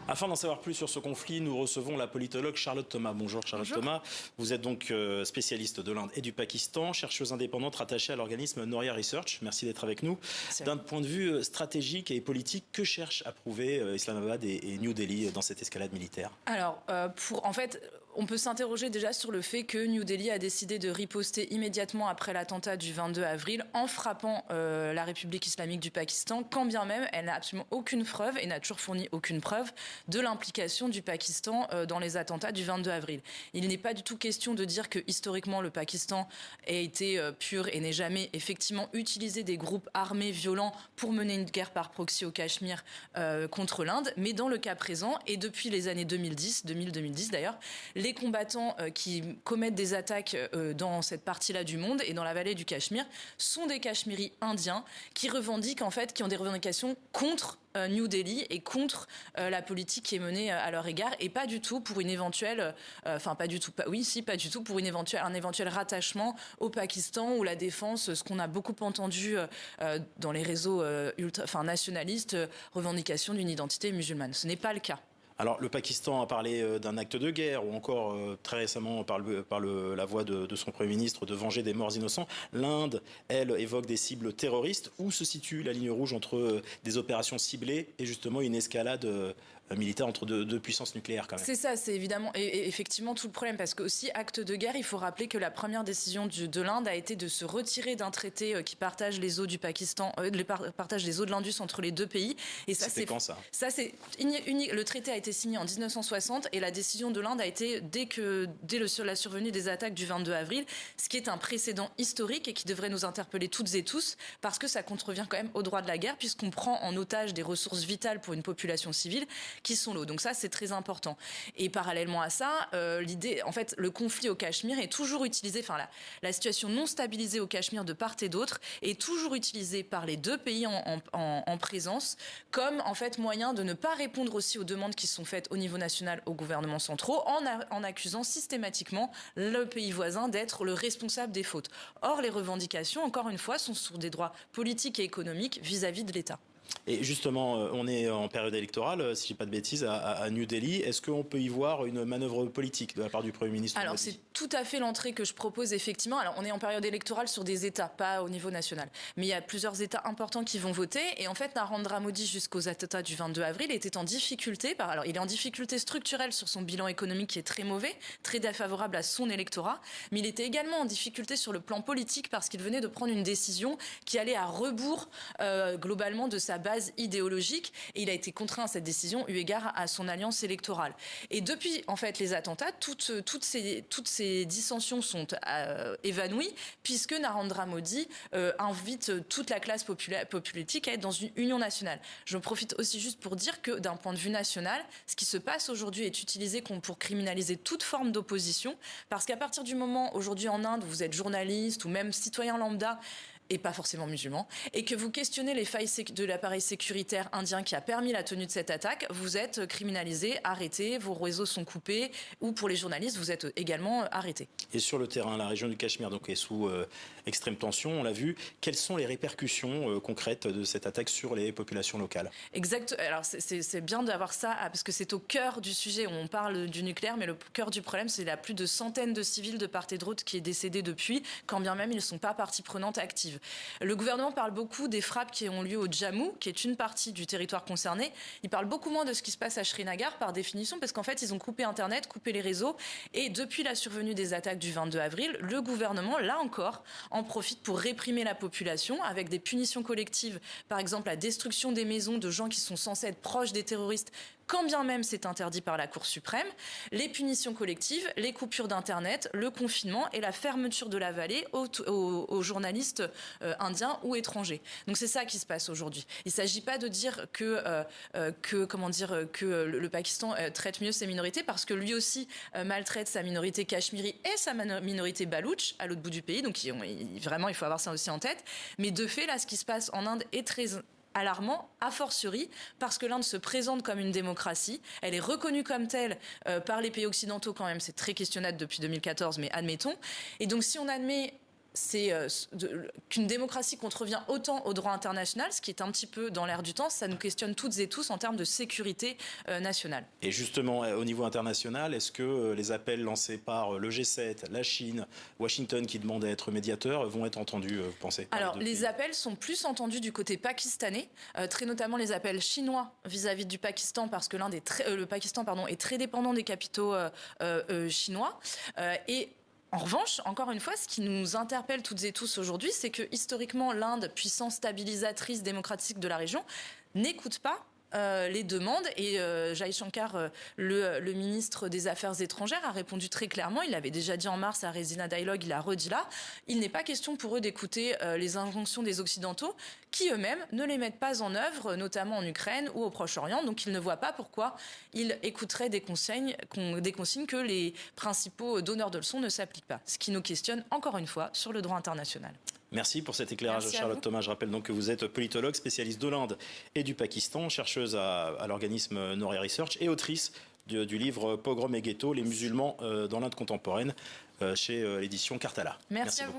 Afin d'en savoir plus sur ce conflit, nous recevons la politologue Charlotte Thomas. Bonjour Charlotte Thomas. Vous êtes donc spécialiste de l'Inde et du Pakistan, chercheuse indépendante rattachée à l'organisme Noria Research. Merci d'être avec nous. D'un point de vue stratégique et politique, que cherchent à prouver Islamabad et New Delhi dans cette escalade militaire? Alors, en fait, on peut s'interroger déjà sur le fait que New Delhi a décidé de riposter immédiatement après l'attentat du 22 avril en frappant la République islamique du Pakistan, quand bien même elle n'a absolument aucune preuve et n'a toujours fourni aucune preuve de l'implication du Pakistan dans les attentats du 22 avril. Il n'est pas du tout question de dire que historiquement le Pakistan a été pur et n'ait jamais effectivement utilisé des groupes armés violents pour mener une guerre par proxy au Cachemire contre l'Inde, mais dans le cas présent et depuis les années 2010 d'ailleurs, les combattants qui commettent des attaques dans cette partie-là du monde et dans la vallée du Cachemire sont des Cachemiris indiens qui revendiquent en fait, qui ont des revendications contre New Delhi et contre la politique qui est menée à leur égard et pas du tout pour une éventuelle, pas du tout pour un éventuel rattachement au Pakistan ou la défense, ce qu'on a beaucoup entendu dans les réseaux nationalistes, revendication d'une identité musulmane. Ce n'est pas le cas. Alors, le Pakistan a parlé d'un acte de guerre ou encore très récemment par la voix de son Premier ministre de venger des morts innocents. L'Inde, elle, évoque des cibles terroristes. Où se situe la ligne rouge entre des opérations ciblées et justement une escalade militaire entre deux puissances nucléaires quand même? C'est ça, c'est évidemment et effectivement tout le problème parce que aussi acte de guerre, il faut rappeler que la première décision de l'Inde a été de se retirer d'un traité qui partage les eaux du Pakistan, partage les eaux de l'Indus entre les deux pays. Et ça, c'était quand ça? Ça c'est unique. Le traité a été signé en 1960 et la décision de l'Inde a été dès la survenue des attaques du 22 avril, ce qui est un précédent historique et qui devrait nous interpeller toutes et tous parce que ça contrevient quand même au droit de la guerre puisqu'on prend en otage des ressources vitales pour une population civile qui sont l'eau. Donc ça, c'est très important. Et parallèlement à ça, le conflit au Cachemire est toujours utilisé, la situation non stabilisée au Cachemire de part et d'autre est toujours utilisée par les deux pays en présence comme en fait moyen de ne pas répondre aussi aux demandes qui sont faites au niveau national aux gouvernements centraux en accusant systématiquement le pays voisin d'être le responsable des fautes. Or, les revendications, encore une fois, sont sur des droits politiques et économiques vis-à-vis de l'État. Et justement, on est en période électorale, si je dis pas de bêtises, à New Delhi. Est-ce qu'on peut y voir une manœuvre politique de la part du Premier ministre? Alors, c'est tout à fait l'entrée que je propose, effectivement. Alors, on est en période électorale sur des États, pas au niveau national. Mais il y a plusieurs États importants qui vont voter. Et en fait, Narendra Modi, jusqu'aux attentats du 22 avril, était en difficulté. Alors, il est en difficulté structurelle sur son bilan économique qui est très mauvais, très défavorable à son électorat. Mais il était également en difficulté sur le plan politique parce qu'il venait de prendre une décision qui allait à rebours, globalement, de sa base idéologique et il a été contraint à cette décision eu égard à son alliance électorale. Et depuis en fait les attentats, toutes ces dissensions sont évanouies puisque Narendra Modi invite toute la classe politique à être dans une union nationale. Je profite aussi juste pour dire que d'un point de vue national, ce qui se passe aujourd'hui est utilisé pour criminaliser toute forme d'opposition parce qu'à partir du moment aujourd'hui en Inde, vous êtes journaliste ou même citoyen lambda et pas forcément musulman, et que vous questionnez les failles de l'appareil sécuritaire indien qui a permis la tenue de cette attaque, vous êtes criminalisé, arrêté, vos réseaux sont coupés, ou pour les journalistes, vous êt également arrêté. Et sur le terrain, la région du Cachemire donc, est sous extrême tension, on l'a vu. Quelles sont les répercussions concrètes de cette attaque sur les populations locales? Exact. Alors c'est bien d'avoir ça, parce que c'est au cœur du sujet. On parle du nucléaire, mais le cœur du problème, c'est la plus de centaines de civils de part et d'autre qui est décédé depuis, quand bien même ils ne sont pas partie prenante active. Le gouvernement parle beaucoup des frappes qui ont lieu au Jammu, qui est une partie du territoire concerné. Il parle beaucoup moins de ce qui se passe à Srinagar, par définition, parce qu'en fait, ils ont coupé Internet, coupé les réseaux. Et depuis la survenue des attaques du 22 avril, le gouvernement, là encore, en profite pour réprimer la population avec des punitions collectives. Par exemple, la destruction des maisons de gens qui sont censés être proches des terroristes, quand bien même c'est interdit par la Cour suprême, les punitions collectives, les coupures d'Internet, le confinement et la fermeture de la vallée aux journalistes indiens ou étrangers. Donc c'est ça qui se passe aujourd'hui. Il ne s'agit pas de dire que le Pakistan traite mieux ses minorités parce que lui aussi maltraite sa minorité cachemiri et sa minorité baloutche à l'autre bout du pays. Donc vraiment, il faut avoir ça aussi en tête. Mais de fait, là, ce qui se passe en Inde est très alarmant, a fortiori, parce que l'Inde se présente comme une démocratie. Elle est reconnue comme telle par les pays occidentaux quand même. C'est très questionnable depuis 2014, mais admettons. Et donc, si on admet qu'une démocratie contrevient autant au droit international, ce qui est un petit peu dans l'air du temps, ça nous questionne toutes et tous en termes de sécurité nationale. Et justement, au niveau international, est-ce que les appels lancés par le G7, la Chine, Washington qui demandent à être médiateurs vont être entendus, vous pensez? Alors, les appels sont plus entendus du côté pakistanais, très notamment les appels chinois vis-à-vis du Pakistan, parce que le Pakistan est très dépendant des capitaux chinois. Et en revanche, encore une fois, ce qui nous interpelle toutes et tous aujourd'hui, c'est que historiquement, l'Inde, puissance stabilisatrice démocratique de la région, n'écoute pas les demandes. Et Jai Shankar, le ministre des Affaires étrangères, a répondu très clairement. Il l'avait déjà dit en mars à Raisina Dialogue, il l'a redit là. Il n'est pas question pour eux d'écouter les injonctions des Occidentaux, qui eux-mêmes ne les mettent pas en œuvre, notamment en Ukraine ou au Proche-Orient. Donc ils ne voient pas pourquoi ils écouteraient des consignes que les principaux donneurs de leçons ne s'appliquent pas. Ce qui nous questionne encore une fois sur le droit international. Merci pour cet éclairage, Merci Charlotte Thomas. Je rappelle donc que vous êtes politologue, spécialiste de l'Inde et du Pakistan, chercheuse à l'organisme Noria Research et autrice du livre Pogrom et ghetto, les musulmans dans l'Inde contemporaine, chez l'édition Cartala. Merci à vous.